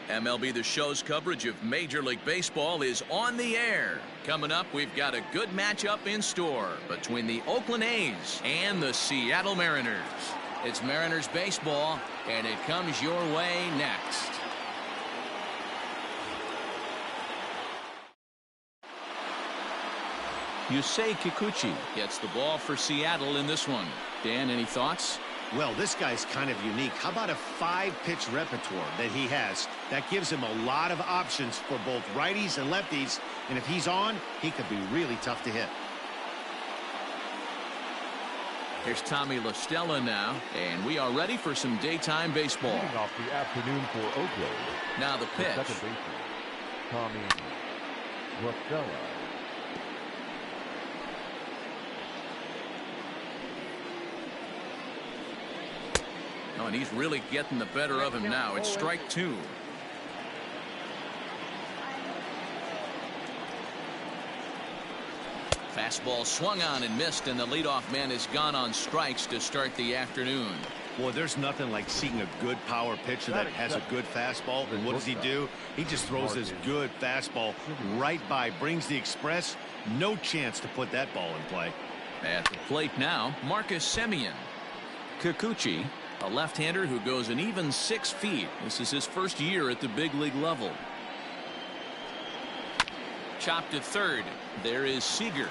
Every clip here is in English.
MLB The Show's coverage of Major League Baseball is on the air. Coming up, we've got a good matchup in store between the Oakland A's and the Seattle Mariners. It's Mariners baseball, and it comes your way next. Yusei Kikuchi gets the ball for Seattle in this one. Dan, any thoughts? Well, this guy's kind of unique. How about a 5-pitch repertoire that he has? That gives him a lot of options for both righties and lefties. And if he's on, he could be really tough to hit. Here's Tommy La Stella now, and we are ready for some daytime baseball. Leading off the afternoon for Oakland. Now the pitch. Second baseman, Tommy La Stella. Oh, and he's really getting the better of him now. It's strike two. Fastball swung on and missed, and the leadoff man is gone on strikes to start the afternoon. Well, there's nothing like seeing a good power pitcher that has a good fastball. And what does he do? He just throws this good fastball right by, brings the express. No chance to put that ball in play. At the plate now, Marcus Semien. Kikuchi, a left-hander who goes an even 6 feet. This is his first year at the big league level. Chopped to third. There is Seager.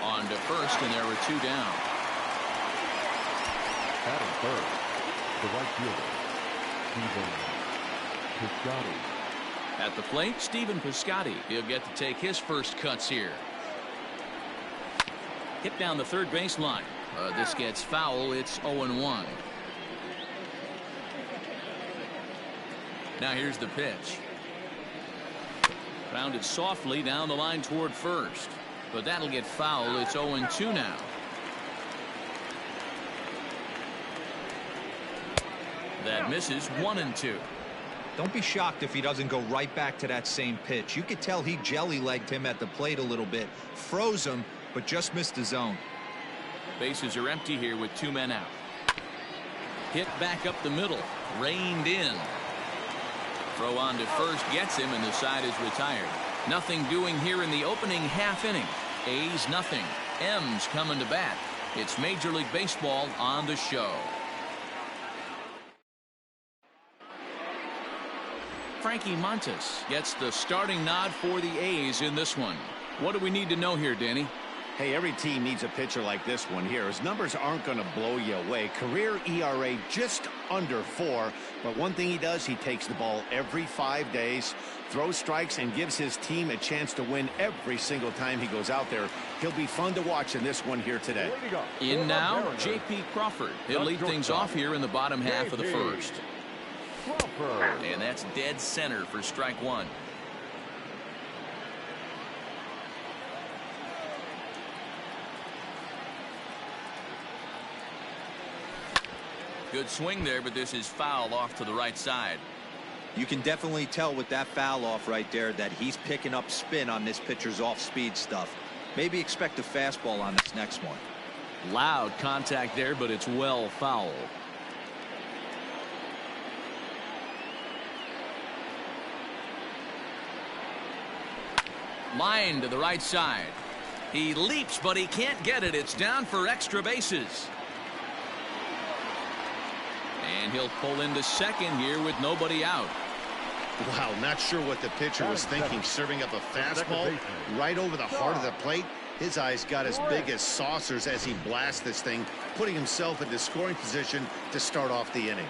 On to first, and there were 2 down. Batting third, the right fielder, Stephen Piscotty. At the plate, Stephen Piscotty. He'll get to take his first cuts here. Hit down the third baseline. This gets foul. It's 0-1. Now here's the pitch. Grounded softly down the line toward first. But that'll get foul. It's 0-2 now. That misses 1-2. Don't be shocked if he doesn't go right back to that same pitch. You could tell he jelly-legged him at the plate a little bit. Froze him, but just missed the zone. Bases are empty here with 2 men out. Hit back up the middle. Reined in. Throw on to first gets him, and the side is retired. Nothing doing here in the opening half inning. A's nothing. M's coming to bat. It's Major League Baseball on the show. Frankie Montas gets the starting nod for the A's in this one. What do we need to know here, Danny? Hey, every team needs a pitcher like this one here. His numbers aren't going to blow you away. Career ERA just under 4. But one thing he does, he takes the ball every 5 days, throws strikes, and gives his team a chance to win every single time he goes out there. He'll be fun to watch in this one here today. In now, J.P. Crawford. He'll lead things off here in the bottom half of the first. And that's dead center for strike 1. Good swing there, but this is foul off to the right side. You can definitely tell with that foul off right there that he's picking up spin on this pitcher's off-speed stuff. Maybe expect a fastball on this next one. Loud contact there, but it's well foul. Line to the right side. He leaps, but he can't get it. It's down for extra bases. And he'll pull into second here with nobody out. Wow, not sure what the pitcher was thinking, serving up a fastball right over the heart of the plate. His eyes got as big as saucers as he blasts this thing, putting himself into scoring position to start off the inning.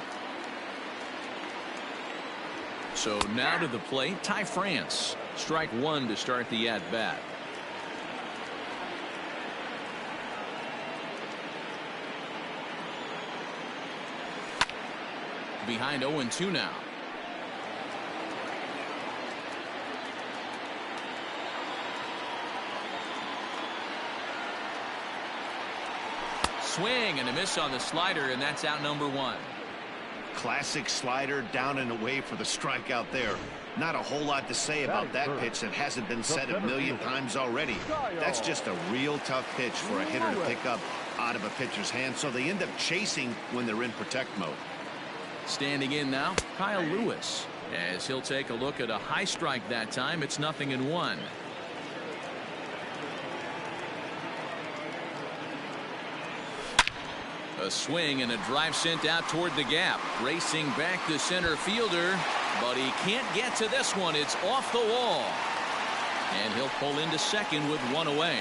So now to the plate, Ty France. Strike 1 to start the at-bat. Behind 0-2 now. Swing and a miss on the slider, and that's out number 1. Classic slider down and away for the strikeout there. Not a whole lot to say about that pitch that hasn't been said a million times already. That's just a real tough pitch for a hitter to pick up out of a pitcher's hand, so they end up chasing when they're in protect mode. Standing in now, Kyle Lewis. As he'll take a look at a high strike that time. It's 0-1. A swing and a drive sent out toward the gap. Racing back the center fielder, but he can't get to this one. It's off the wall. And he'll pull into second with one away.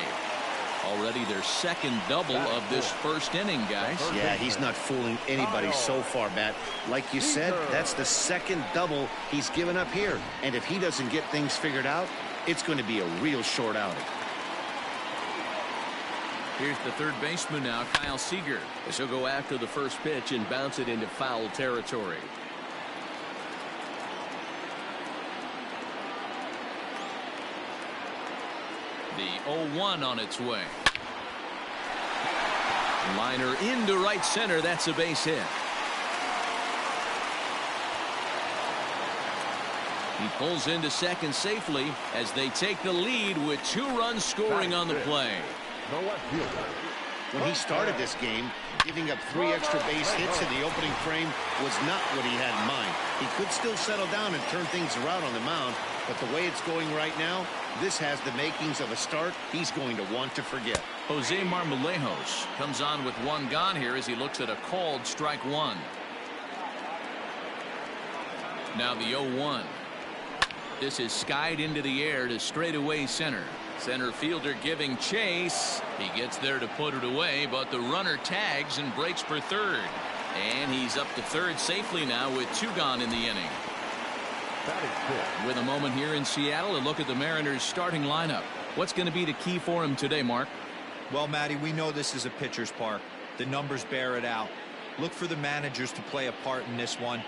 Already their second double of this first inning, guys. Yeah, he's not fooling anybody so far, Matt. Like you said, that's the second double he's given up here. And if he doesn't get things figured out, it's going to be a real short outing. Here's the third baseman now, Kyle Seager, as he'll go after the first pitch and bounce it into foul territory. The 0-1 on its way. Liner into right center. That's a base hit. He pulls into second safely as they take the lead with 2 runs scoring on the play. When he started this game, giving up 3 extra base hits in the opening frame was not what he had in mind. He could still settle down and turn things around on the mound, but the way it's going right now, this has the makings of a start he's going to want to forget. Jose Marmolejos comes on with 1 gone here as he looks at a called strike 1. Now the 0-1. This is skied into the air to straightaway center. Center fielder giving chase. He gets there to put it away, but the runner tags and breaks for third. And he's up to third safely now with 2 gone in the inning. With a moment here in Seattle, a look at the Mariners starting lineup. What's going to be the key for him today, Mark? Well, Matty, we know this is a pitcher's park. The numbers bear it out. Look for the managers to play a part in this one.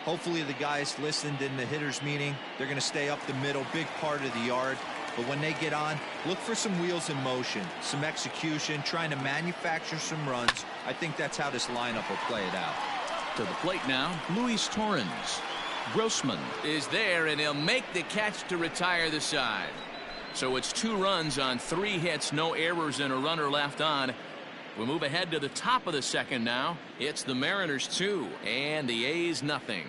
Hopefully the guys listened in the hitters meeting. They're going to stay up the middle, big part of the yard. But when they get on, look for some wheels in motion, some execution, trying to manufacture some runs. I think that's how this lineup will play it out. To the plate now, Luis Torrens. Grossman is there, and he'll make the catch to retire the side. So it's 2 runs on 3 hits, no errors, and a runner left on. We move ahead to the top of the second now. It's the Mariners 2 and the A's nothing.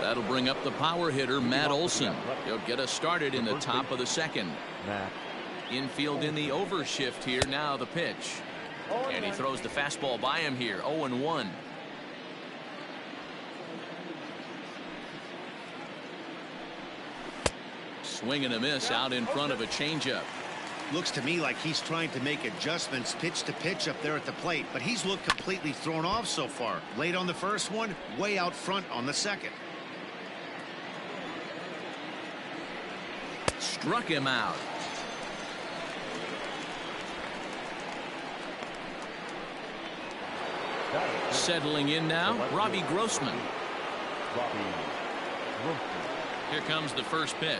That'll bring up the power hitter, Matt Olson. He'll get us started in the top of the second. Infield in the overshift here. Now the pitch. And he throws the fastball by him here. 0-1. Swing and a miss out in front of a changeup. Looks to me like he's trying to make adjustments pitch to pitch up there at the plate, but he's looked completely thrown off so far. Late on the first one, way out front on the second. Struck him out. Settling in now, Robbie Grossman. Here comes the first pitch.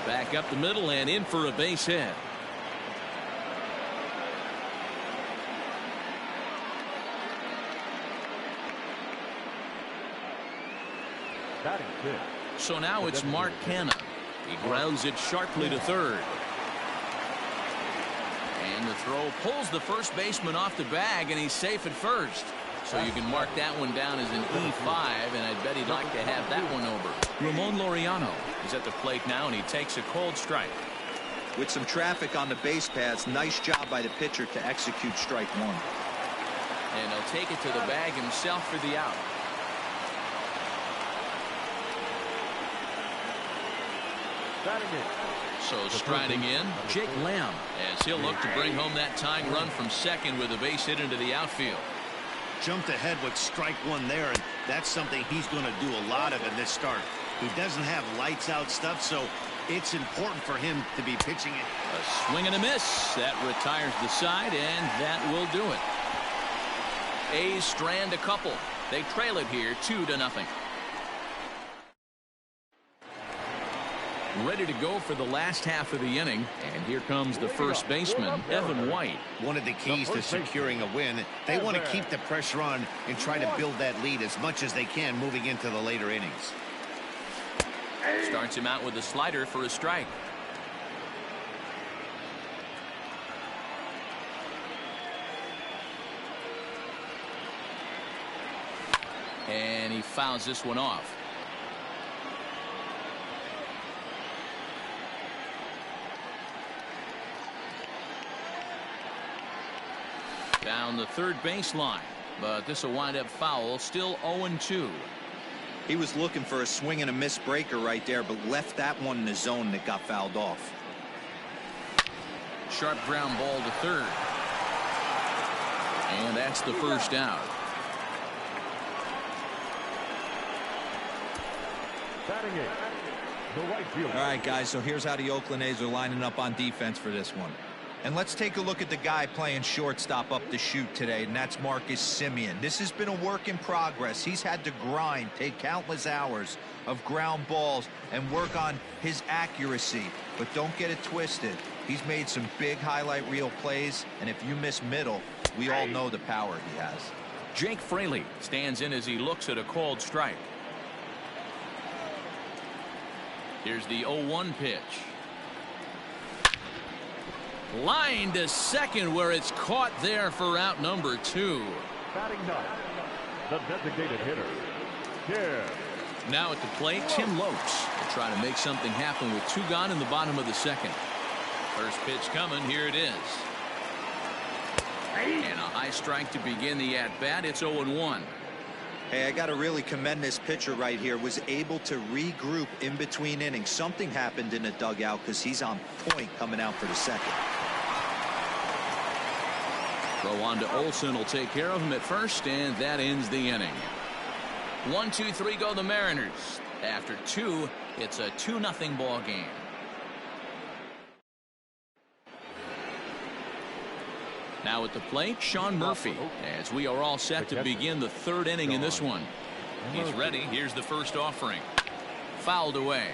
Back up the middle and in for a base hit. So now it's Mark Canha. He grounds it sharply to third. And the throw pulls the first baseman off the bag, and he's safe at first. So you can mark that one down as an E5, and I bet he'd like to have that one over. Ramon Laureano is at the plate now, and he takes a cold strike. With some traffic on the base paths, nice job by the pitcher to execute strike 1. And he'll take it to the bag himself for the out. So striding in, Jake Lamb, as he'll look to bring home that tying run from second with a base hit into the outfield. Jumped ahead with strike 1 there, and that's something he's going to do a lot of in this start. He doesn't have lights out stuff, so it's important for him to be pitching it. A swing and a miss. That retires the side, and that will do it. A's strand a couple. They trail it here 2-0. Ready to go for the last half of the inning, and here comes the first baseman, Evan White. One of the keys to securing a win, they want to keep the pressure on and try to build that lead as much as they can moving into the later innings. Starts him out with a slider for a strike. And he fouls this one off. Down the third baseline, but this will wind up foul. Still 0-2. He was looking for a swing and a miss breaker right there, but left that one in the zone that got fouled off. Sharp ground ball to third. And that's the first out. Batting it, the right fielder. All right, guys, so here's how the Oakland A's are lining up on defense for this one. And let's take a look at the guy playing shortstop up the chute today, and that's Marcus Semien. This has been a work in progress. He's had to grind, take countless hours of ground balls, and work on his accuracy. But don't get it twisted. He's made some big highlight reel plays, and if you miss middle, we all know the power he has. Jake Fraley stands in as he looks at a called strike. Here's the 0-1 pitch. Line to second, where it's caught there for out number 2. Batting ninth, the designated hitter, Kim. Now at the plate, Tim Lopes will try to make something happen with 2 gone in the bottom of the second. First pitch coming. Here it is. And a high strike to begin the at-bat. It's 0-1. Hey, I got to really commend this pitcher right here. Was able to regroup in between innings. Something happened in the dugout because he's on point coming out for the second. Throw on to Olsen will take care of him at first, and that ends the inning. 1-2-3 go the Mariners. After 2, it's a 2-0 ball game. Now at the plate, Sean Murphy, as we are all set to begin the 3rd inning in this one. He's ready. Here's the first offering. Fouled away.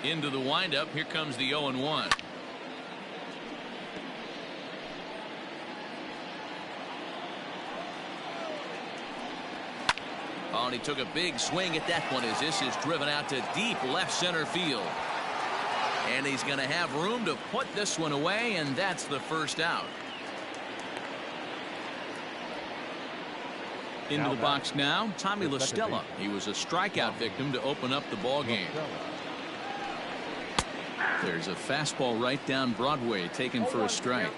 Into the windup. Here comes the 0-1. Oh, and he took a big swing at that one as this is driven out to deep left center field. And he's going to have room to put this one away, and that's the first out. Into the box now, Tommy La Stella. He was a strikeout victim to open up the ball game. There's a fastball right down Broadway taken for a strike.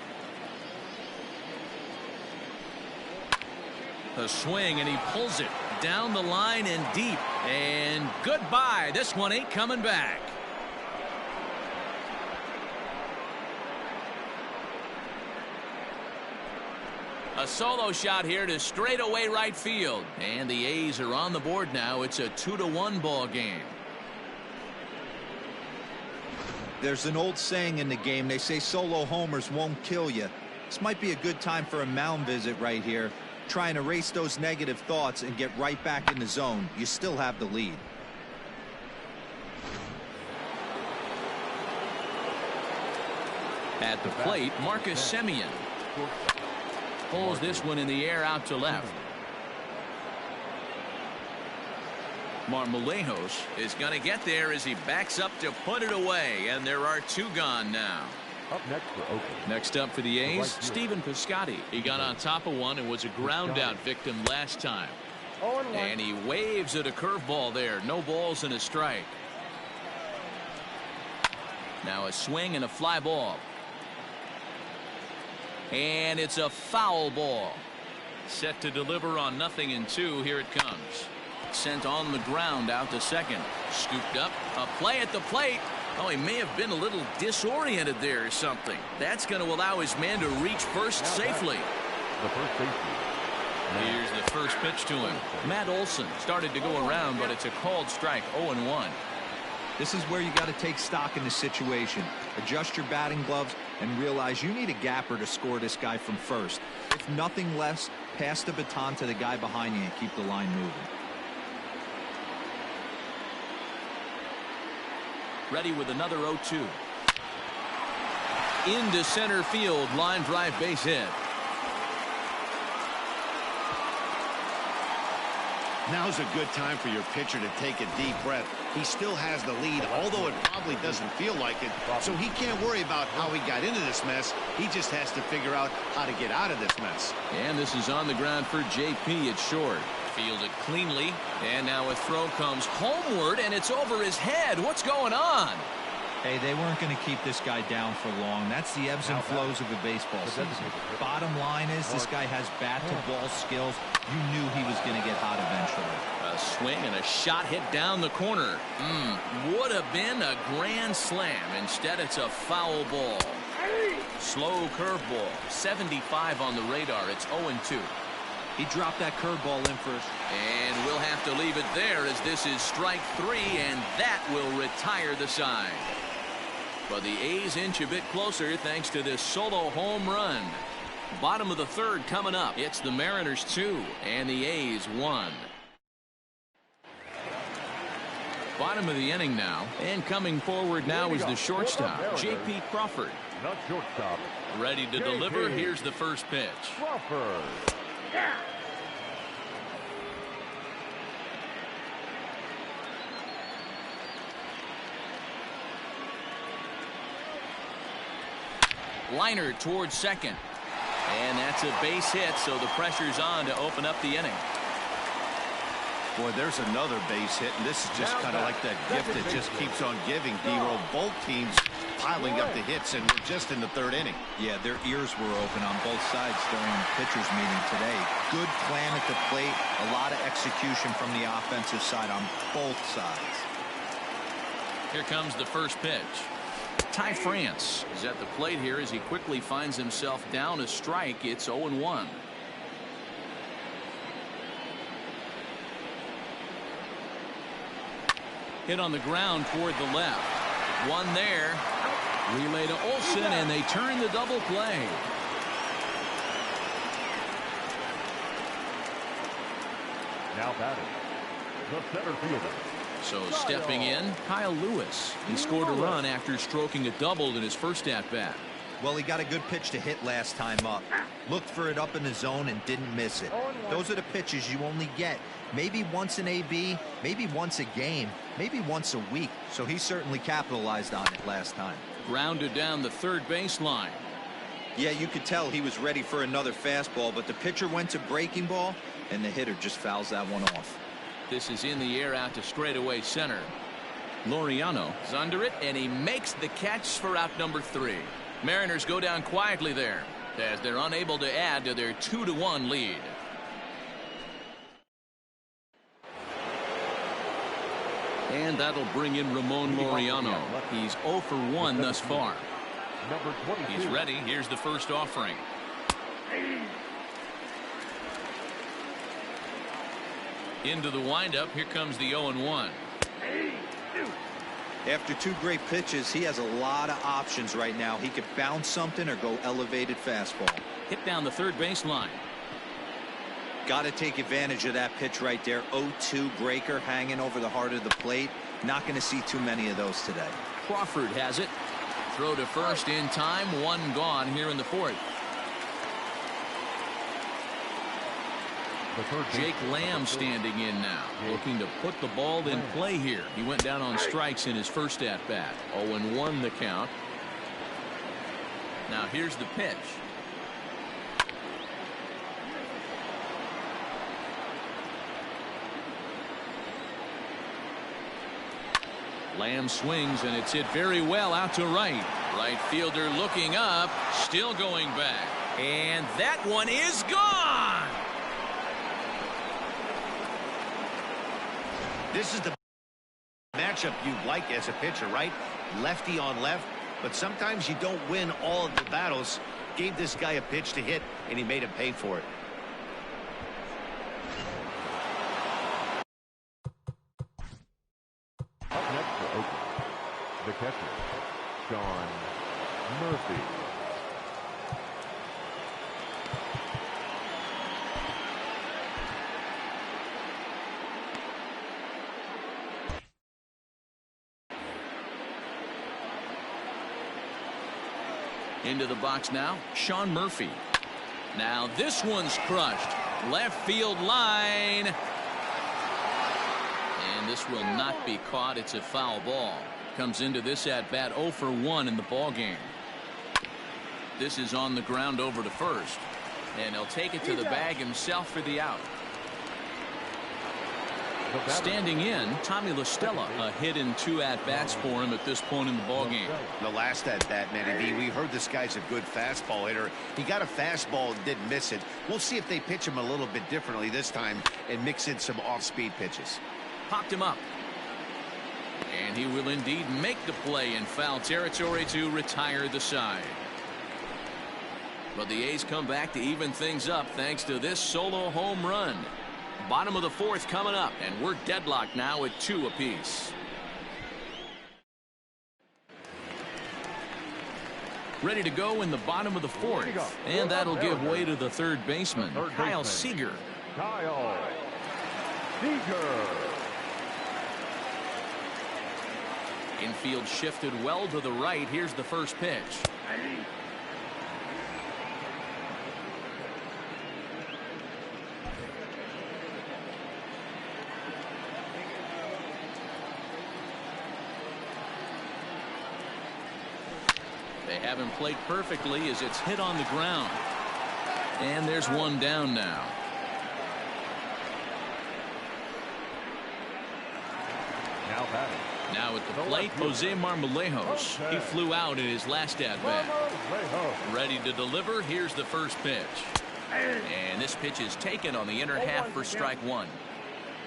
A swing, and he pulls it down the line and deep. And goodbye. This one ain't coming back. A solo shot here to straightaway right field. And the A's are on the board now. It's a 2-1 ball game. There's an old saying in the game. They say solo homers won't kill you. This might be a good time for a mound visit right here. Try and erase those negative thoughts and get right back in the zone. You still have the lead. At the plate, Marcus Semien pulls this one in the air out to left. Marmolejos is going to get there as he backs up to put it away, and there are 2 gone now. Up next for Oakland. Next up for the A's, Stephen Piscotty. He got on top of one and was a ground out victim last time. And he waves at a curveball there. No balls and a strike. Now a swing and a fly ball. And it's a foul ball. Set to deliver on 0-2. Here it comes. Sent on the ground out to second. Scooped up. A play at the plate. Oh, he may have been a little disoriented there or something. That's going to allow his man to reach first safely. The first baseman. Here's the first pitch to him. Matt Olson started to go around, but it's a called strike. 0-1. This is where you got to take stock in the situation. Adjust your batting gloves and realize you need a gapper to score this guy from first. If nothing less, pass the baton to the guy behind you and keep the line moving. Ready with another 0-2. Into center field, line drive base hit. Now's a good time for your pitcher to take a deep breath. He still has the lead, although it probably doesn't feel like it. So he can't worry about how he got into this mess. He just has to figure out how to get out of this mess. And this is on the ground for JP at short. Fielded cleanly. And now a throw comes homeward, and it's over his head. What's going on? Hey, they weren't going to keep this guy down for long. That's the ebbs and flows of a baseball season. Bottom line is this guy has bat-to-ball skills. You knew he was going to get hot eventually. A swing and a shot hit down the corner. Would have been a grand slam. Instead, it's a foul ball. Slow curveball. 75 on the radar. It's 0-2. He dropped that curveball in first. And we'll have to leave it there as this is strike 3, and that will retire the side. But the A's inch a bit closer thanks to this solo home run. Bottom of the third coming up. It's the Mariners 2 and the A's 1. Bottom of the inning now, and coming forward now is the shortstop, J.P. Crawford. Not shortstop. Ready to deliver. Here's the first pitch. Crawford. Liner towards second. And that's a base hit, so the pressure's on to open up the inning. Boy, there's another base hit, and this is just kind of like that gift that just keeps on giving, D-Roll. Both teams piling up the hits, and we're just in the third inning. Yeah, their ears were open on both sides during the pitchers meeting today. Good plan at the plate, a lot of execution from the offensive side on both sides. Here comes the first pitch. Ty France is at the plate here as he quickly finds himself down a strike. It's 0-1. Hit on the ground toward the left. One there. Relay to Olsen, and they turn the double play. Now batting, the center fielder. So stepping in, Kyle Lewis. He scored a run after stroking a double in his first at-bat. Well, he got a good pitch to hit last time up. Looked for it up in the zone and didn't miss it. Those are the pitches you only get maybe once in AB, maybe once a game, maybe once a week. So he certainly capitalized on it last time. Grounded down the third baseline. Yeah, you could tell he was ready for another fastball, but the pitcher went to breaking ball, and the hitter just fouls that one off. This is in the air out to straightaway center. Laureano is under it, and he makes the catch for out number 3. Mariners go down quietly there as they're unable to add to their 2-1 lead. And that'll bring in Ramon Laureano. He's 0 for 1 thus far. He's ready. Here's the first offering. Into the windup. Here comes the 0-1. After 2 great pitches, he has a lot of options right now. He could bounce something or go elevated fastball. Hit down the third baseline. Got to take advantage of that pitch right there. 0-2 breaker hanging over the heart of the plate. Not going to see too many of those today. Crawford has it. Throw to first in time. 1 gone here in the 4th. Jake Lamb standing in now, looking to put the ball in play here. He went down on strikes in his first at-bat. 0-1 the count. Now here's the pitch. Lamb swings, and it's hit very well out to right. Right fielder looking up, still going back. And that one is gone! This is the matchup you like as a pitcher, right? Lefty on left, but sometimes you don't win all of the battles. Gave this guy a pitch to hit, and he made him pay for it. Up next for Oakland, the catcher, Sean Murphy. Into the box now, Sean Murphy. Now this one's crushed. Left field line. And this will not be caught. It's a foul ball. Comes into this at bat 0 for 1 in the ball game. This is on the ground over to first, and he'll take it to the bag himself for the out. Standing in, Tommy La Stella, a hit in 2 at-bats for him at this point in the ballgame. The last at-bat, Matty B, we heard this guy's a good fastball hitter. He got a fastball and didn't miss it. We'll see if they pitch him a little bit differently this time and mix in some off-speed pitches. Popped him up. And he will indeed make the play in foul territory to retire the side. But the A's come back to even things up thanks to this solo home run. Bottom of the 4th coming up, and we're deadlocked now at 2 apiece. Ready to go in the bottom of the 4th, and that'll give way to the 3rd baseman, Kyle Seager. Kyle Seager. Infield shifted well to the right. Here's the first pitch. They haven't played perfectly as it's hit on the ground. And there's one down now. Now batting. Now at the plate, Jose Marmolejos. He flew out in his last at-bat. Ready to deliver. Here's the first pitch. And this pitch is taken on the inner half for strike 1.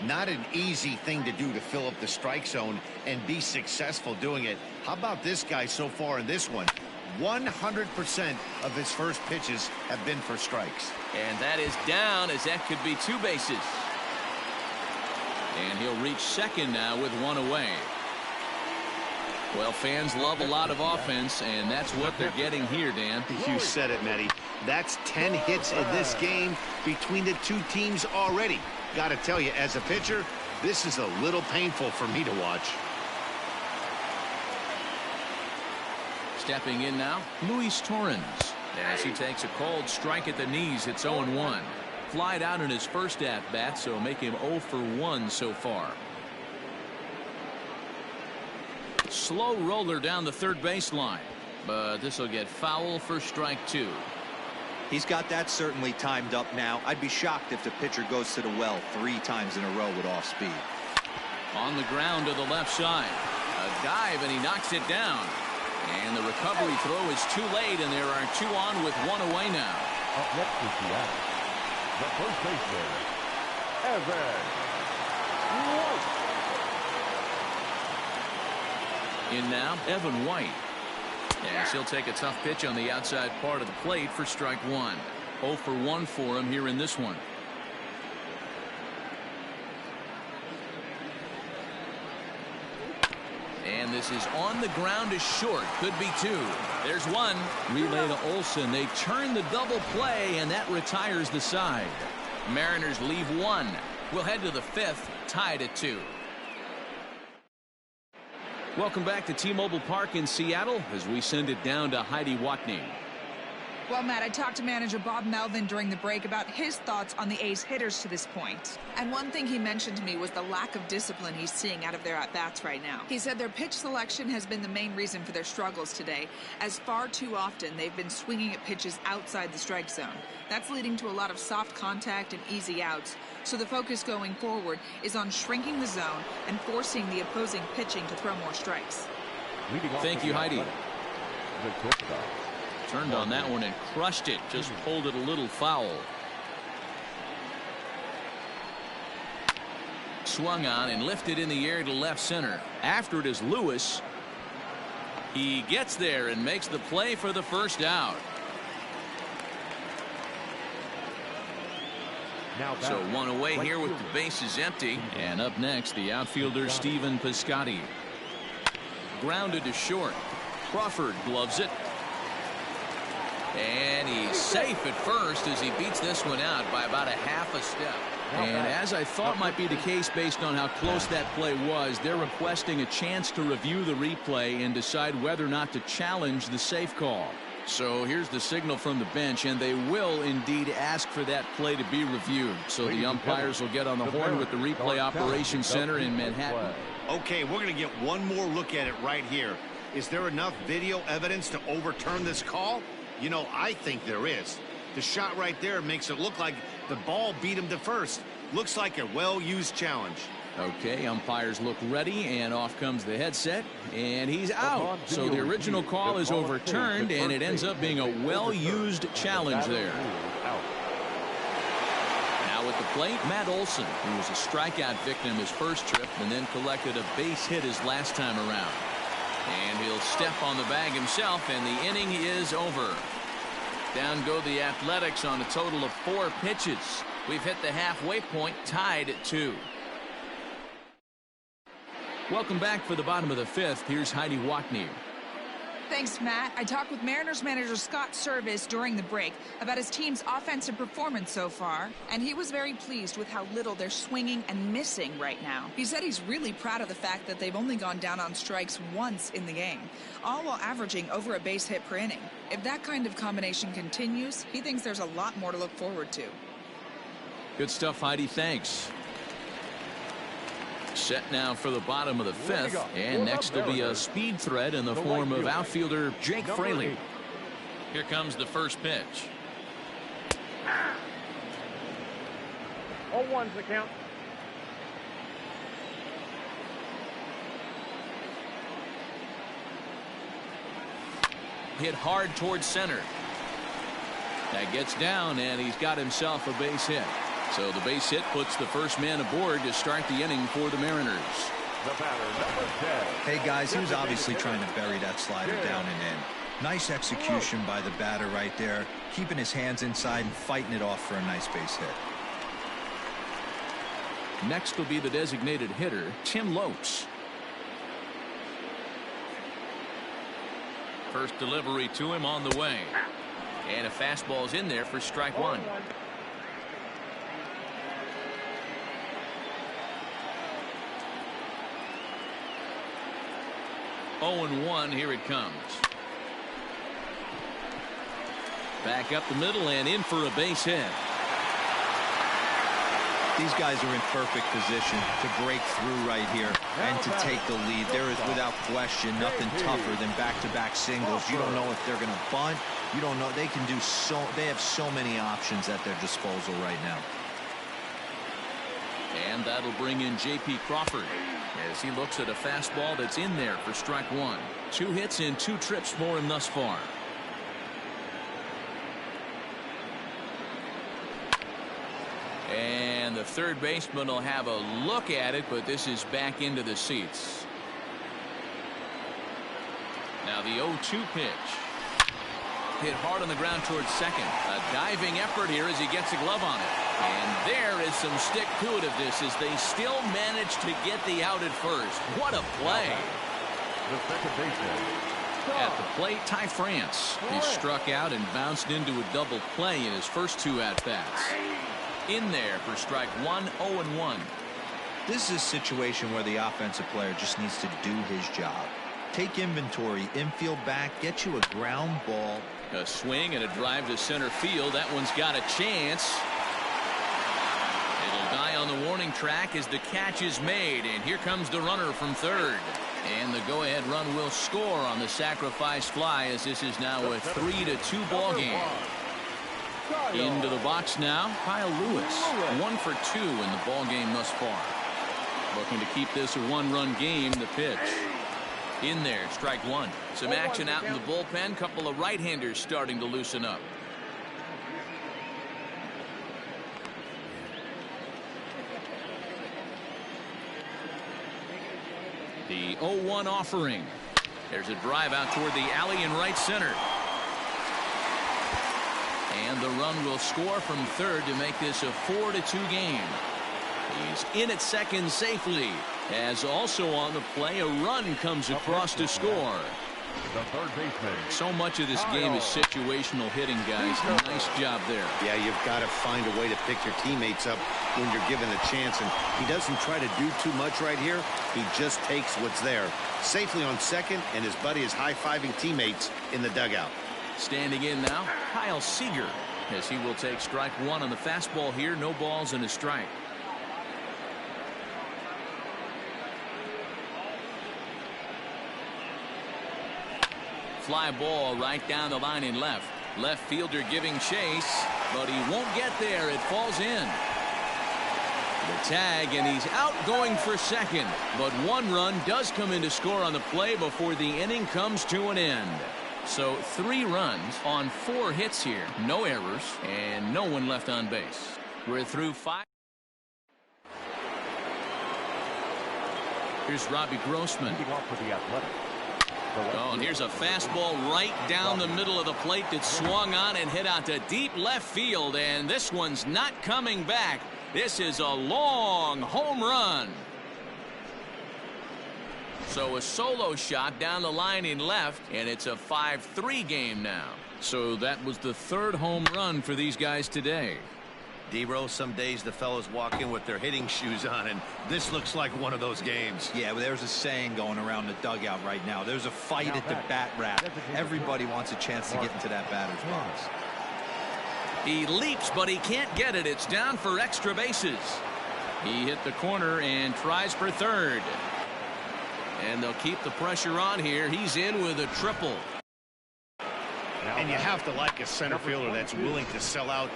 Not an easy thing to do to fill up the strike zone and be successful doing it. How about this guy so far in this one? 100% of his first pitches have been for strikes. And that is down, as that could be 2 bases. And he'll reach second now with 1 away. Well, fans love a lot of offense, and that's what they're getting here, Dan. You said it, Matty. That's 10 hits in this game between the 2 teams already. Got to tell you, as a pitcher, this is a little painful for me to watch. Stepping in now, Luis Torrens. As he takes a cold strike at the knees, it's 0-1. Flied out in his first at-bat, so make him 0 for 1 so far. Slow roller down the 3rd baseline, but this will get foul for strike 2. He's got that certainly timed up now. I'd be shocked if the pitcher goes to the well 3 times in a row with off speed. On the ground to the left side. A dive, and he knocks it down. And the recovery throw is too late, and there are 2 on with 1 away now. Up next is Seattle. The first baseman, Evan White. In now, Evan White. Yes, he'll take a tough pitch on the outside part of the plate for strike 1. 0 for 1 for him here in this one. And this is on the ground is short. Could be 2. There's 1. Relay to Olsen. They turn the double play, and that retires the side. Mariners leave 1. We'll head to the 5th, tied at 2. Welcome back to T-Mobile Park in Seattle as we send it down to Heidi Watney. Well, Matt, I talked to manager Bob Melvin during the break about his thoughts on the A's hitters to this point. And one thing he mentioned to me was the lack of discipline he's seeing out of their at-bats right now. He said their pitch selection has been the main reason for their struggles today, as far too often they've been swinging at pitches outside the strike zone. That's leading to a lot of soft contact and easy outs. So the focus going forward is on shrinking the zone and forcing the opposing pitching to throw more strikes. Thank you, Heidi. Turned on that one and crushed it. Just pulled it a little foul. Swung on and lifted in the air to left center. After it is Lewis. He gets there and makes the play for the first out. So 1 away here with the bases empty. And up next, the outfielder Stephen Piscotty. Grounded to short. Crawford gloves it. And he's safe at first as he beats this one out by about a half a step. And as I thought might be the case based on how close that play was, they're requesting a chance to review the replay and decide whether or not to challenge the safe call. So here's the signal from the bench, and they will indeed ask for that play to be reviewed. So the umpires will get on the horn with the replay operations center in Manhattan. Okay, we're going to get one more look at it right here. Is there enough video evidence to overturn this call? You know, I think there is. The shot right there makes it look like the ball beat him to first. Looks like a well-used challenge. Okay, umpires look ready, and off comes the headset, and he's out. So the original call is overturned, and it ends up being a well-used challenge there. Now at the plate, Matt Olson, who was a strikeout victim his first trip and then collected a base hit his last time around. And he'll step on the bag himself, and the inning is over. Down go the Athletics on a total of 4 pitches. We've hit the halfway point, tied at 2. Welcome back for the bottom of the 5th. Here's Heidi Watney. Thanks, Matt. I talked with Mariners manager Scott Service during the break about his team's offensive performance so far, and he was very pleased with how little they're swinging and missing right now. He said he's really proud of the fact that they've only gone down on strikes once in the game, all while averaging over a base hit per inning. If that kind of combination continues, he thinks there's a lot more to look forward to. Good stuff, Heidi. Thanks. Set now for the bottom of the 5th, and next will be a speed threat in the form of outfielder Jake Fraley. Here comes the first pitch. 0-1's the count. Hit hard towards center. That gets down, and he's got himself a base hit. So the base hit puts the first man aboard to start the inning for the Mariners. The batter, number 10. Hey, guys, he was obviously trying to bury that slider down and in. Nice execution by the batter right there, keeping his hands inside and fighting it off for a nice base hit. Next will be the designated hitter, Tim Lopes. First delivery to him on the way. And a fastball's in there for strike 1. 0-1, here it comes. Back up the middle and in for a base hit. These guys are in perfect position to break through right here and to take the lead. There is without question nothing tougher than back-to-back singles. You don't know if they're going to bunt. You don't know. They can do so. They have so many options at their disposal right now. And that'll bring in J.P. Crawford as he looks at a fastball that's in there for strike 1. 2 hits in 2 trips for him thus far. And the third baseman will have a look at it, but this is back into the seats. Now the 0-2 pitch. Hit hard on the ground towards second. A diving effort here as he gets a glove on it. And there is some stick to it of this as they still manage to get the out at first. What a play. The second baseman. At the plate, Ty France. He struck out and bounced into a double play in his first 2 at-bats. In there for strike 1, 0-1. This is a situation where the offensive player just needs to do his job. Take inventory, infield back, get you a ground ball. A swing and a drive to center field. That one's got a chance. It'll die on the warning track as the catch is made, and here comes the runner from third. And the go-ahead run will score on the sacrifice fly as this is now a 3-2 ball game. Into the box now, Kyle Lewis. 1 for 2 in the ball game thus far. Looking to keep this a 1-run game. The pitch. In there, strike 1. Some action out in the bullpen. Couple of right-handers starting to loosen up. The 0-1 offering. There's a drive out toward the alley in right center. And the run will score from third to make this a 4-2 game. He's in at second safely. As also on the play, a run comes across to score. The third baseman. So much of this game is situational hitting, guys. Nice job there. Yeah, you've got to find a way to pick your teammates up when you're given a chance. And he doesn't try to do too much right here. He just takes what's there. Safely on second, and his buddy is high-fiving teammates in the dugout. Standing in now, Kyle Seager, as he will take strike one on the fastball here. No balls and a strike. Fly ball right down the line in left. Left fielder giving chase, but he won't get there. It falls in. The tag, and he's out going for second. But one run does come in to score on the play before the inning comes to an end. So 3 runs on 4 hits here. No errors, and no one left on base. We're through 5. Here's Robbie Grossman. Oh, and here's a fastball right down the middle of the plate that swung on and hit out to deep left field, and this one's not coming back. This is a long home run. So a solo shot down the line in left, and it's a 5-3 game now. So that was the 3rd home run for these guys today. D-Row, some days the fellows walk in with their hitting shoes on, and this looks like one of those games. Yeah, well, there's a saying going around the dugout right now. There's a fight at the bat rack. Everybody wants a chance to get into that batter's box. He leaps, but he can't get it. It's down for extra bases. He hit the corner and tries for 3rd. And they'll keep the pressure on here. He's in with a triple. And you have to like a center fielder that's willing to sell out.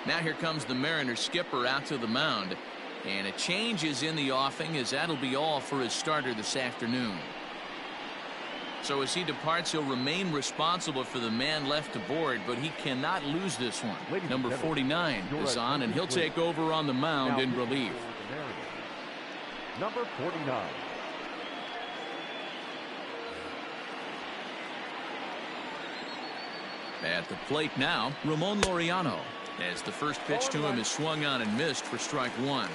Now here comes the Mariners skipper out to the mound. And a change is in the offing, as that'll be all for his starter this afternoon. So as he departs, he'll remain responsible for the man left aboard, but he cannot lose this one. Number 49 is on, and he'll take over on the mound in relief. Number 49. At the plate now, Ramon Laureano, as the first pitch to him is swung on and missed for strike 1.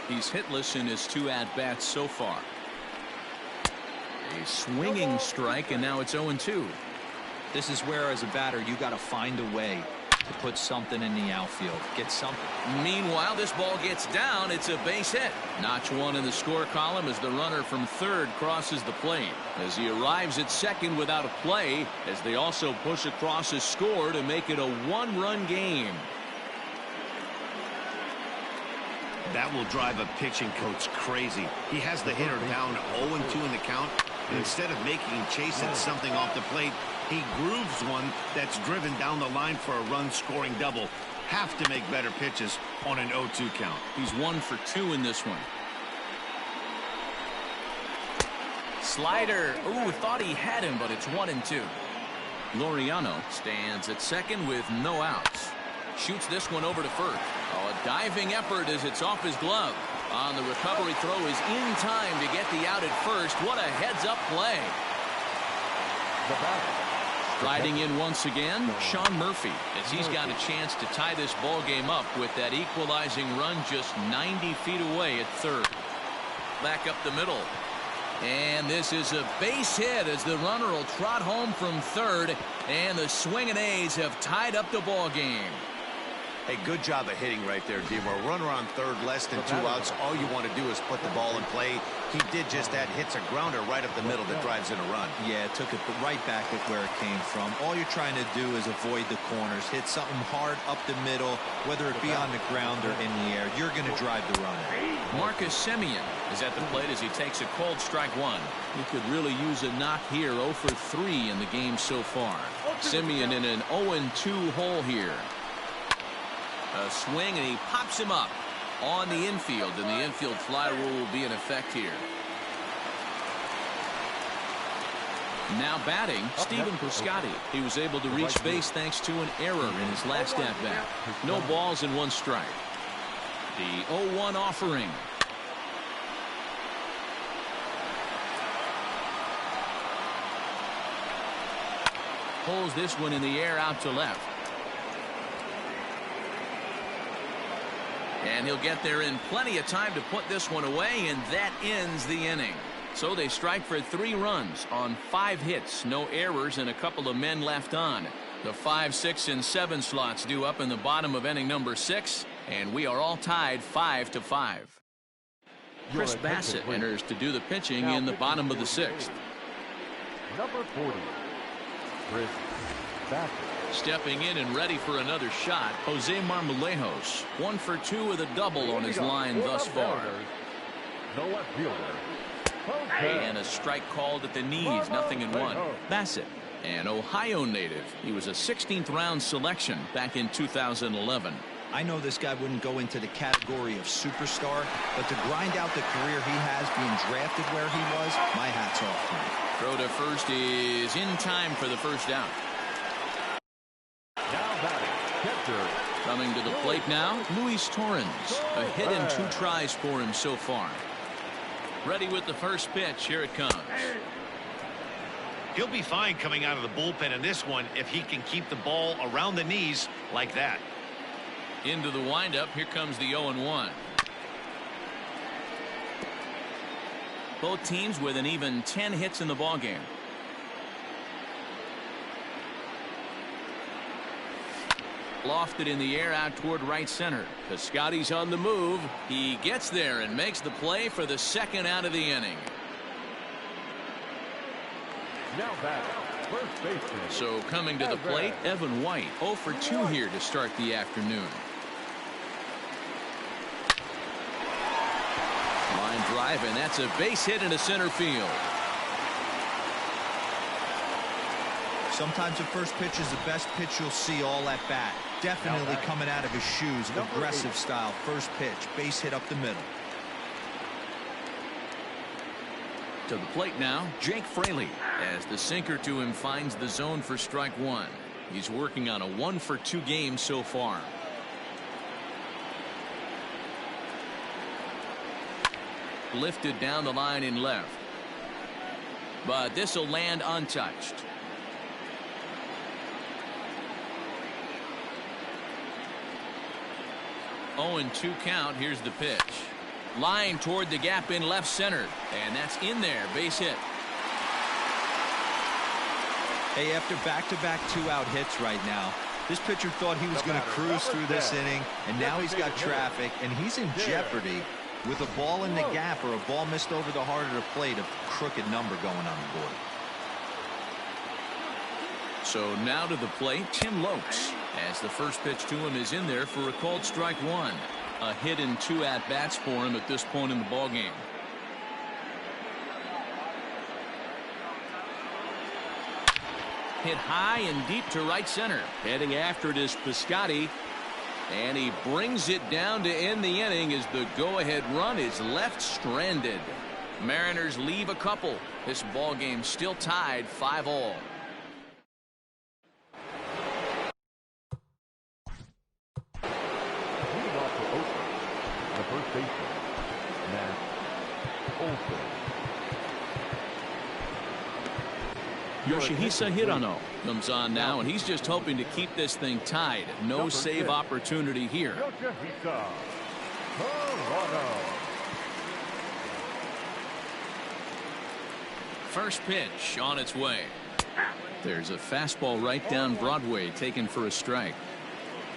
He's hitless in his 2 at-bats so far. A swinging strike, and now it's 0-2. This is where, as a batter, you got to find a way to put something in the outfield. Get something. Meanwhile, this ball gets down. It's a base hit. Notch 1 in the score column as the runner from 3rd crosses the plate. As he arrives at 2nd without a play, as they also push across a score to make it a 1-run game. That will drive a pitching coach crazy. He has the hitter down 0-2 in the count, and instead of making him chase at something off the plate, he grooves one that's driven down the line for a run-scoring double. Have to make better pitches on an 0-2 count. He's 1 for 2 in this one. Slider. Ooh, thought he had him, but it's 1-2. Laureano stands at 2nd with no outs. Shoots this one over to 1st. Oh, a diving effort as it's off his glove. On the recovery throw is in time to get the out at 1st. What a heads-up play. Riding in once again, Sean Murphy, as he's got a chance to tie this ball game up with that equalizing run just 90 feet away at 3rd. Back up the middle. And this is a base hit as the runner will trot home from 3rd, and the swinging A's have tied up the ball game. Hey, good job of hitting right there, Demo. Runner on 3rd, less than 2 outs. All you want to do is put the ball in play. He did just that. Hits a grounder right up the middle that drives in a run. Yeah, it took it right back at where it came from. All you're trying to do is avoid the corners. Hit something hard up the middle, whether it be on the ground or in the air. You're going to drive the runner. Marcus Semien is at the plate as he takes a cold strike 1. He could really use a knock here. 0 for 3 in the game so far. Semien in an 0-2 hole here. A swing, and he pops him up on the infield, and the infield fly rule will be in effect here. Now batting, Stephen Piscotty. He was able to reach base thanks to an error in his last at-bat. No balls and 1 strike. The 0-1 offering. Pulls this one in the air out to left. And he'll get there in plenty of time to put this one away, and that ends the inning. So they strike for 3 runs on 5 hits, no errors, and a couple of men left on. The 5, 6, and 7 slots due up in the bottom of inning number 6, and we are all tied 5-5. Chris Bassett enters to do the pitching in the bottom of the 6th. Number 40, Chris Bassett. Stepping in and ready for another shot, Jose Marmolejos. 1 for 2 with a double on his line thus far. The left fielder. And a strike called at the knees, 0-1. Bassett, an Ohio native. He was a 16th round selection back in 2011. I know this guy wouldn't go into the category of superstar, but to grind out the career he has being drafted where he was, my hat's off to him. Throw to first is in time for the first out. Now batting, catcher. Coming to the plate now, Luis Torrens. A hit and 2 tries for him so far. Ready with the first pitch. Here it comes. He'll be fine coming out of the bullpen in this one if he can keep the ball around the knees like that. Into the windup. Here comes the 0-1. Both teams with an even 10 hits in the ballgame. Lofted in the air out toward right center. Piscotty's on the move. He gets there and makes the play for the second out of the inning. Now batting, first baseman. So coming to the plate, Evan White. 0 for 2 here to start the afternoon. Line drive, and that's a base hit into center field. Sometimes the first pitch is the best pitch you'll see all at bat. Definitely coming out of his shoes. Aggressive style. First pitch. Base hit up the middle. To the plate now, Jake Fraley, as the sinker to him finds the zone for strike 1. He's working on a 1 for 2 game so far. Lifted down the line in left. But this will land untouched. 0-2 count. Here's the pitch. Line toward the gap in left center. And that's in there. Base hit. Hey, after back-to-back 2-out hits right now, this pitcher thought he was going to cruise through this inning, and now he's got traffic, and he's in jeopardy with a ball in the gap or a ball missed over the heart of the plate, a crooked number going on the board. So now to the plate, Tim Lokes, as the first pitch to him is in there for a called strike 1. A hit and 2 at-bats for him at this point in the ballgame. Hit high and deep to right center. Heading after it is Piscotty. And he brings it down to end the inning as the go-ahead run is left stranded. Mariners leave a couple. This ballgame still tied 5-all. The first baseman, Matt Olson. Yoshihisa Hirano comes on now, and he's just hoping to keep this thing tied. No save opportunity here. Yoshihisa Hirano. First pitch on its way. There's a fastball right down Broadway taken for a strike.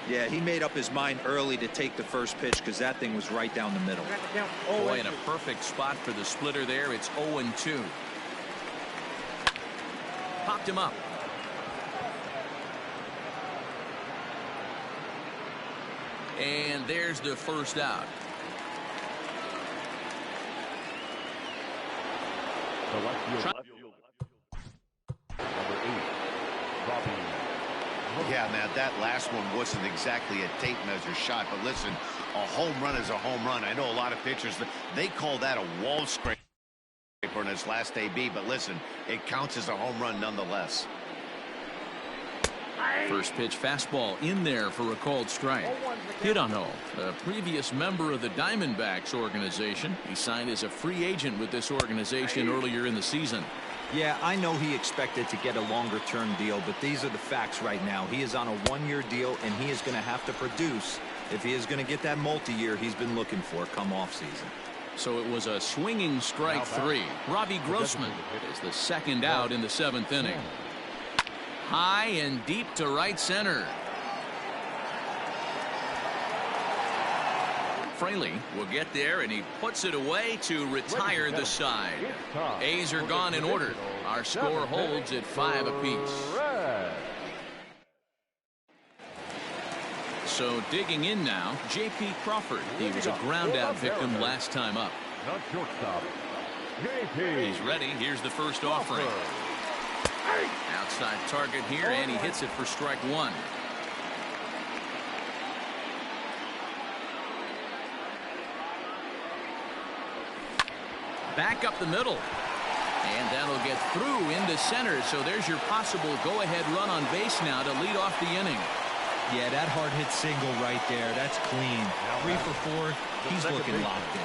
Yeah, he made up his mind early to take the first pitch because that thing was right down the middle. Boy, in a perfect spot for the splitter there. It's 0-2. Popped him up. And there's the first out. The left field. Number 8, Robbie. Yeah, now that last one wasn't exactly a tape measure shot, but listen, a home run is a home run. I know a lot of pitchers, they call that a wall scraper in his last AB, but listen, it counts as a home run nonetheless. First pitch fastball in there for a called strike. Hirano, a previous member of the Diamondbacks organization. He signed as a free agent with this organization earlier in the season. Yeah, I know he expected to get a longer-term deal, but these are the facts right now. He is on a one-year deal, and he is going to have to produce if he is going to get that multi-year he's been looking for come off-season. So it was a swinging strike 3. Robbie Grossman is the second out in the 7th inning. High and deep to right center. Fraley will get there, and he puts it away to retire the side. A's are gone in order. Our score holds at 5 apiece. So digging in now, J.P. Crawford. He was a ground-out victim last time up. He's ready. Here's the first offering. Outside target here, and he hits it for strike one. Back up the middle. And that'll get through into center. So there's your possible go-ahead run on base now to lead off the inning. Yeah, that hard hit single right there. That's clean. 3 for 4. He's looking locked in.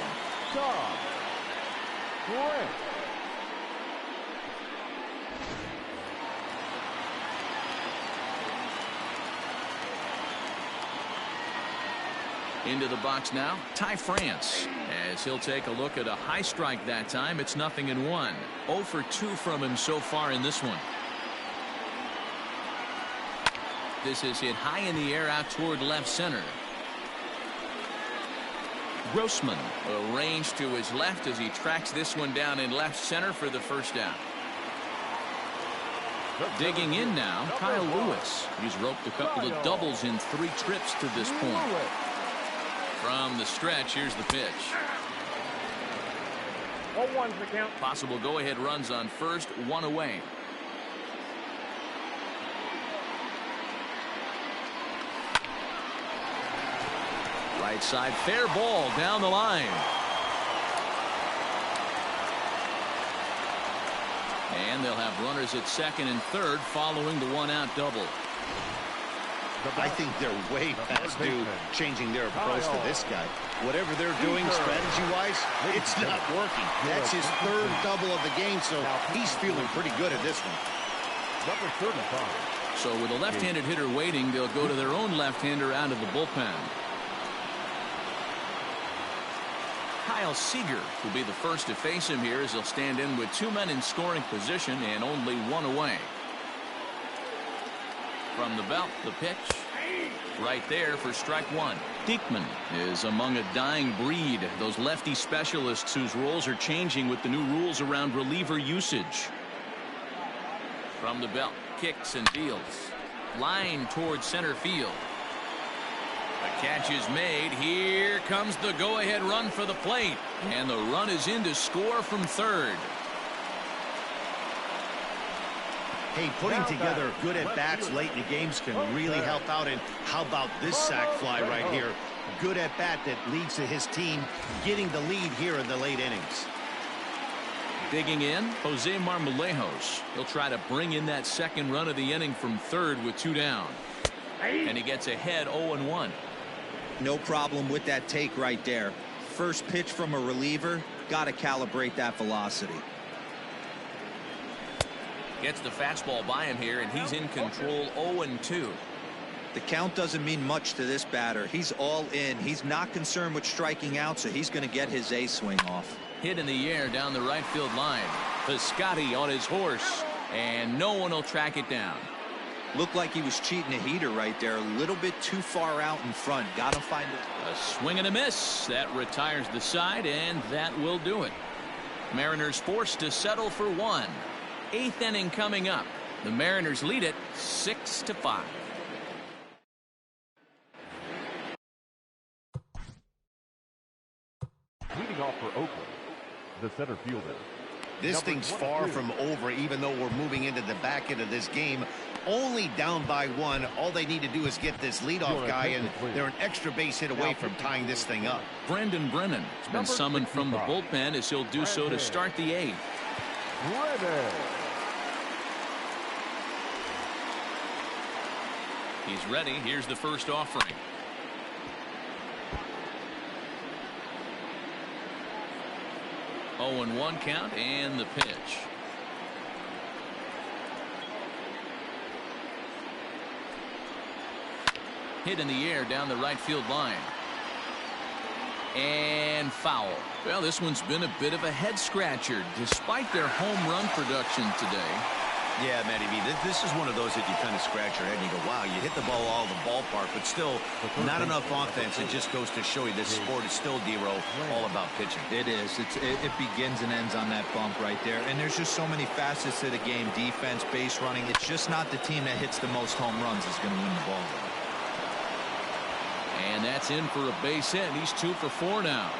Into the box now, Ty France, as he'll take a look at a high strike that time. It's 0-1. 0 for 2 from him so far in this one. This is hit high in the air out toward left center. Grossman arranged to his left as he tracks this one down in left center for the first out. Digging in now, Kyle Lewis. He's roped a couple of doubles in 3 trips to this point. From the stretch, here's the pitch. 0-1's the count. Possible go-ahead runs on first, 1 away. Right side, fair ball down the line. And they'll have runners at second and third following the 1-out double. I think they're way past due changing their approach to this guy. Whatever they're doing strategy-wise, it's not working. That's his 3rd double of the game, so he's feeling pretty good at this one. Number 35. So with a left-handed hitter waiting, they'll go to their own left-hander out of the bullpen. Kyle Seager will be the first to face him here as he'll stand in with 2 men in scoring position and only 1 away. From the belt, the pitch. Right there for strike 1. Diekman is among a dying breed. Those lefty specialists whose roles are changing with the new rules around reliever usage. From the belt, kicks and deals. Line towards center field. The catch is made. Here comes the go-ahead run for the plate. And the run is in to score from third. Hey, putting together good at-bats late in the games can really help out. And how about this sac fly right here? Good at-bat that leads to his team getting the lead here in the late innings. Digging in, Jose Marmolejos. He'll try to bring in that second run of the inning from third with 2 down. And he gets ahead 0-1. No problem with that take right there. First pitch from a reliever, got to calibrate that velocity. Gets the fastball by him here, and he's in control. 0-2. The count doesn't mean much to this batter. He's all in. He's not concerned with striking out, so he's going to get his A swing off. Hit in the air down the right field line. Piscotti on his horse, and no one will track it down. Looked like he was cheating a heater right there. A little bit too far out in front. Got to find it. A swing and a miss. That retires the side, and that will do it. Mariners forced to settle for 1. 8th inning coming up. The Mariners lead it 6-5. Leading off for Oakland, the center fielder. This thing's far from over, even though we're moving into the back end of this game. Only down by 1. All they need to do is get this leadoff guy, and they're an extra base hit away from tying this thing up. Brendan Brennan has been summoned from the bullpen as he'll do so to start the 8th. He's ready. Here's the first offering. Oh, and 1 count, and the pitch. Hit in the air down the right field line. And foul. Well, this one's been a bit of a head scratcher despite their home run production today. Yeah, Matty B, this is one of those that you kind of scratch your head and you go, wow, you hit the ball all the ballpark, but still not enough offense. It just goes to show you this sport is still, D-Row, all about pitching. It is. It begins and ends on that bump right there. And there's just so many facets to the game. Defense, base running. It's just not the team that hits the most home runs is going to win the ball game. And that's in for a base hit. He's 2 for 4 now.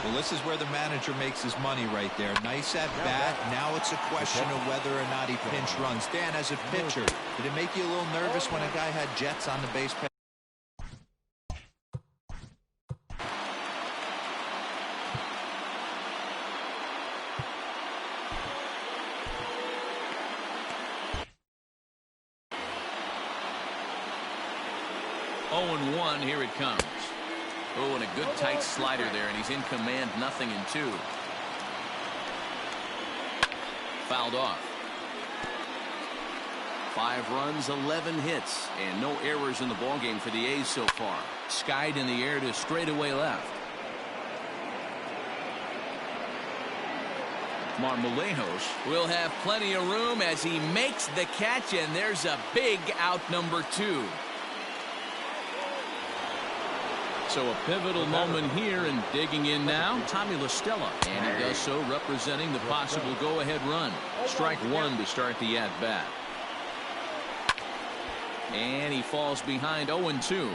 Well, this is where the manager makes his money right there. Nice at bat. Now it's a question of whether or not he pinch runs. Dan, as a pitcher, did it make you a little nervous when a guy had jets on the base path? Oh, and 1, here it comes. Oh, and a good tight slider there, and he's in command, 0-2. Fouled off. 5 runs, 11 hits, and no errors in the ballgame for the A's so far. Skied in the air to straightaway left. Marmolejos will have plenty of room as he makes the catch, and there's a big out, number 2. So a pivotal moment here, and digging in now, Tommy La Stella. And he does so representing the possible go-ahead run. Strike 1 to start the at-bat. And he falls behind 0-2.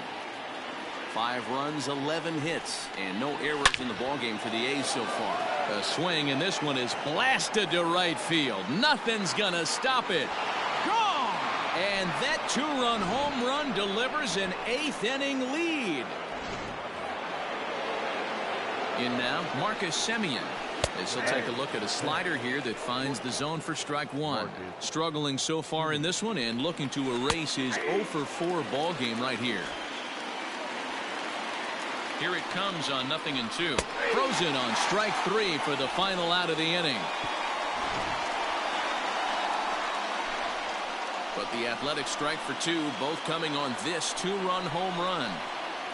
5 runs, 11 hits, and no errors in the ballgame for the A's so far. A swing, and this one is blasted to right field. Nothing's gonna stop it. Gone! And that 2-run home run delivers an 8th-inning lead. In now, Marcus Semien, as he'll take a look at a slider here that finds the zone for strike 1. Struggling so far in this one and looking to erase his 0 for 4 ball game right here. Here it comes on 0-2. Frozen on strike 3 for the final out of the inning. But the Athletics strike for 2, both coming on this 2-run home run.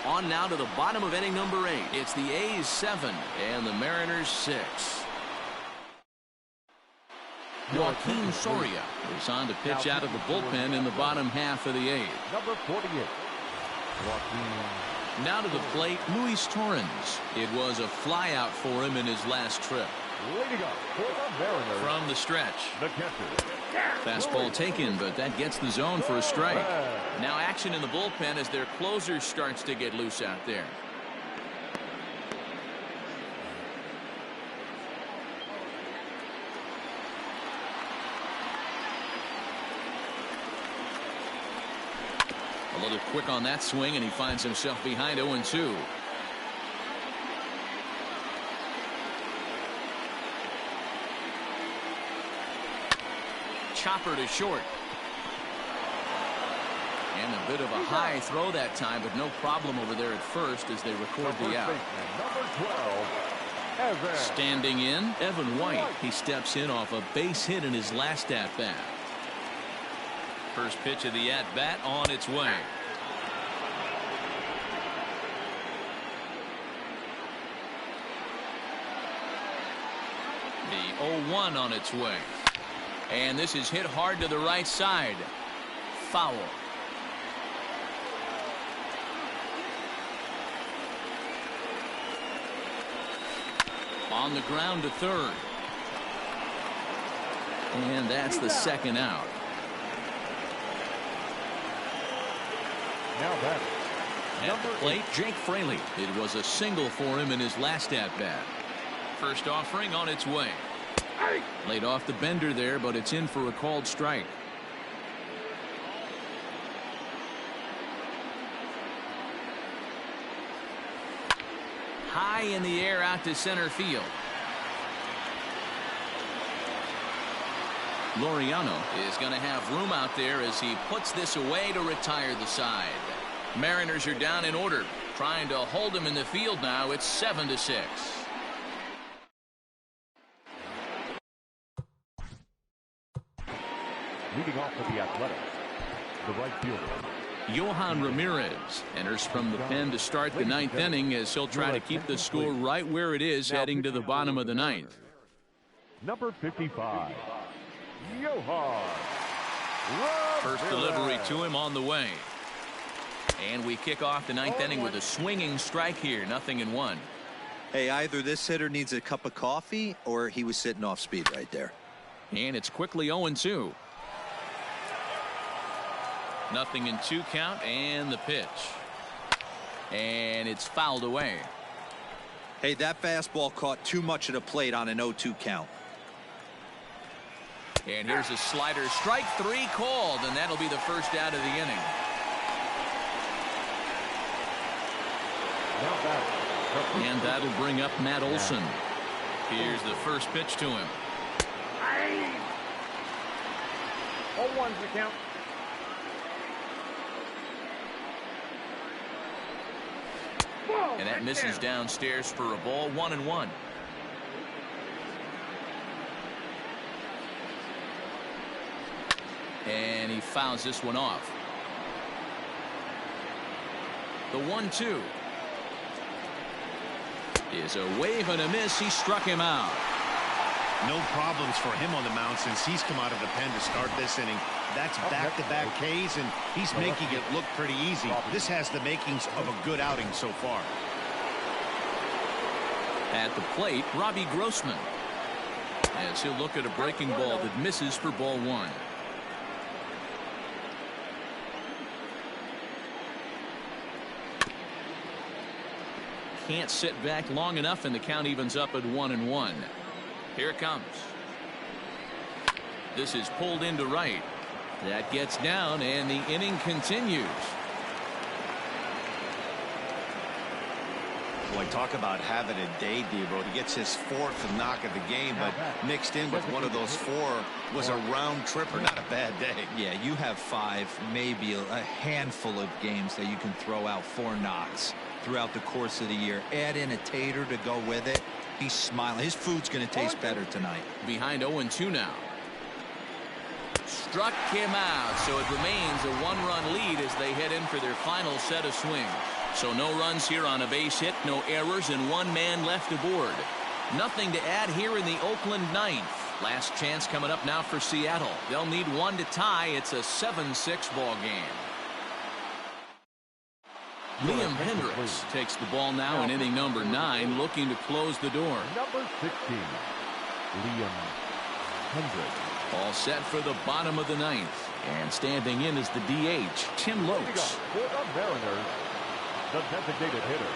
On now to the bottom of inning number 8. It's the A's 7 and the Mariners 6. Joaquin Soria is on to pitch out of the bullpen in the bottom half of the 8th. Number 48. Now to the plate, Luis Torrens. It was a flyout for him in his last trip. Leading up for the Mariners. From the stretch. The catcher. Fastball taken, but that gets the zone for a strike. Now action in the bullpen as their closer starts to get loose out there. A little quick on that swing, and he finds himself behind 0-2. Chopper to short. And a bit of a high throw that time, but no problem over there at first as they record the out. Number 12, Evan. Standing in, Evan White. He steps in off a base hit in his last at-bat. First pitch of the at-bat on its way. The 0-1 on its way. And this is hit hard to the right side. Foul. On the ground to third. And that's the second out. Now batting. At the plate, Jake Fraley. It was a single for him in his last at-bat. First offering on its way. Laid off the bender there, but it's in for a called strike. High in the air out to center field. Laureano is going to have room out there as he puts this away to retire the side. Mariners are down in order, trying to hold him in the field now. It's 7-6. Leading off for the Athletics, the right fielder. Johan Ramirez enters from the pen to start the 9th inning as he'll try to keep the score right where it is heading to the bottom of the 9th. Number 55, Johan. First delivery to him on the way. And we kick off the ninth inning with a swinging strike here. 0-1. Hey, either this hitter needs a cup of coffee or he was sitting off speed right there. And it's quickly 0-2. 0-2 count, and the pitch. And it's fouled away. Hey, that fastball caught too much of the plate on an 0-2 count. And here's a slider. Strike 3 called, and that'll be the first out of the inning. And that'll bring up Matt Olson. Here's the first pitch to him. 0-1's the count. And that misses downstairs for a ball. 1-1. And he fouls this one off. The 1-2 is a wave and a miss. He struck him out. No problems for him on the mound since he's come out of the pen to start this inning. That's back-to-back Ks, and he's making it look pretty easy. This has the makings of a good outing so far. At the plate, Robbie Grossman, as he'll look at a breaking ball that misses for ball 1. Can't sit back long enough, and the count evens up at 1-1. Here it comes. This is pulled into right. That gets down, and the inning continues. Boy, talk about having a day, Devo. He gets his 4th knock of the game, but mixed in with one of those 4 was a round tripper. Not a bad day. Yeah, you have 5, maybe a handful of games that you can throw out 4 knocks throughout the course of the year. Add in a tater to go with it. He's smiling. His food's going to taste better tonight. Behind 0-2 now. Struck him out, so it remains a 1-run lead as they head in for their final set of swings. So no runs here on a base hit, no errors, and 1 man left aboard. Nothing to add here in the Oakland 9th. Last chance coming up now for Seattle. They'll need 1 to tie. It's a 7-6 ball game. Liam Hendricks takes the ball now in inning number 9, looking to close the door. Number 16, Liam Hendricks. All set for the bottom of the 9th. And standing in is the DH, Tim Lokes. For the Mariners, the designated hitter.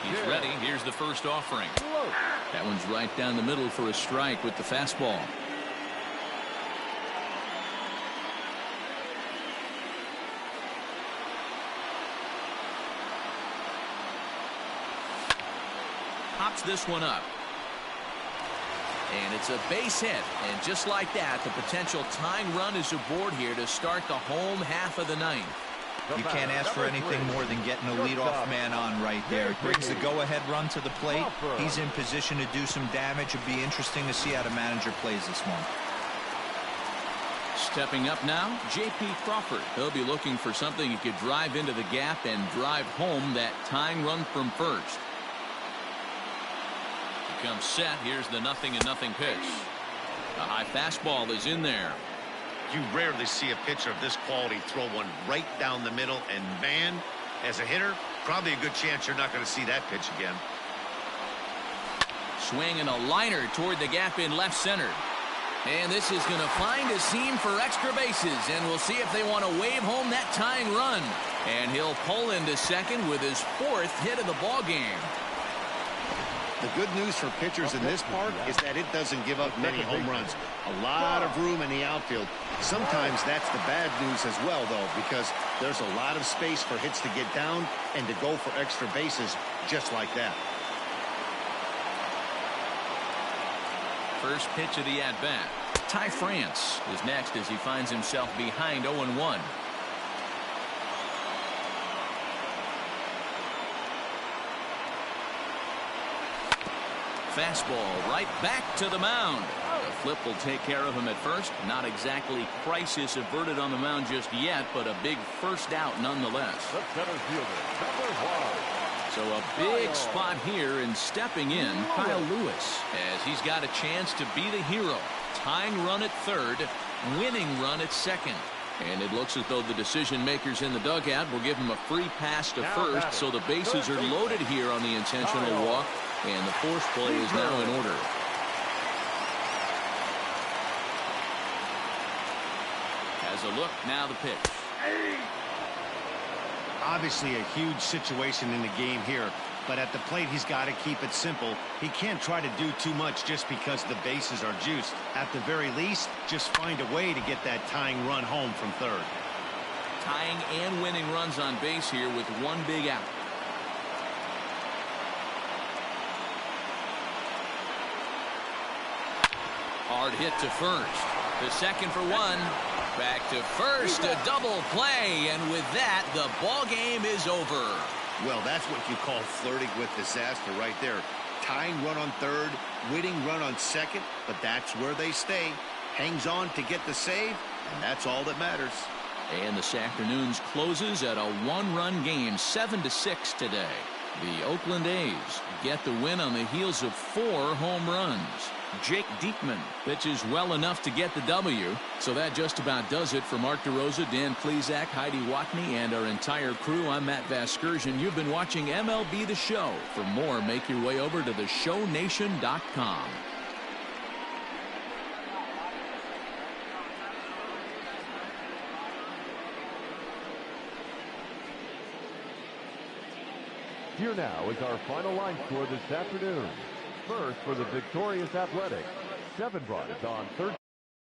He's ready. Here's the first offering. That one's right down the middle for a strike with the fastball. Pops this one up. And it's a base hit. And just like that, the potential tying run is aboard here to start the home half of the 9th. You can't ask for anything more than getting a leadoff man on right there. Brings the go-ahead run to the plate. He's in position to do some damage. It'd be interesting to see how the manager plays this one. Stepping up now, J.P. Crawford. He'll be looking for something he could drive into the gap and drive home that tying run from first. He comes set. Here's the 0-0 pitch. A high fastball is in there. You rarely see a pitcher of this quality throw one right down the middle, and man, as a hitter, probably a good chance you're not going to see that pitch again. Swing and a liner toward the gap in left center. And this is going to find a seam for extra bases, and we'll see if they want to wave home that tying run. And he'll pull into second with his 4th hit of the ball game. The good news for pitchers in this park is that it doesn't give up many home runs. A lot of room in the outfield. Sometimes that's the bad news as well, though, because there's a lot of space for hits to get down and to go for extra bases just like that. First pitch of the at-bat. Ty France is next as he finds himself behind 0-1. Fastball right back to the mound. The flip will take care of him at first. Not exactly crisis averted on the mound just yet, but a big first out nonetheless. The center fielder, number 1. So a big spot here, and stepping in, Kyle Lewis, as he's got a chance to be the hero. Tying run at third, winning run at second. And it looks as though the decision makers in the dugout will give him a free pass to first, so the bases are loaded here on the intentional walk, and the force play is now in order. Has a look, now the pitch. Obviously a huge situation in the game here, but at the plate he's got to keep it simple. He can't try to do too much just because the bases are juiced. At the very least, just find a way to get that tying run home from third. Tying and winning runs on base here with one big out. Hard hit to first. The second for one. Back to first, a double play, and with that, the ball game is over. Well, that's what you call flirting with disaster right there. Tying run on third, winning run on second, but that's where they stay. Hangs on to get the save, and that's all that matters. And this afternoon's closes at a one-run game, 7-6 today. The Oakland A's get the win on the heels of 4 home runs. Jake Diekman pitches well enough to get the W. So that just about does it for Mark DeRosa, Dan Plesac, Heidi Watney, and our entire crew. I'm Matt Vasgersian. You've been watching MLB The Show. For more, make your way over to theshownation.com. Here now is our final line score this afternoon. First, for the victorious Athletics, 7 runs on 13.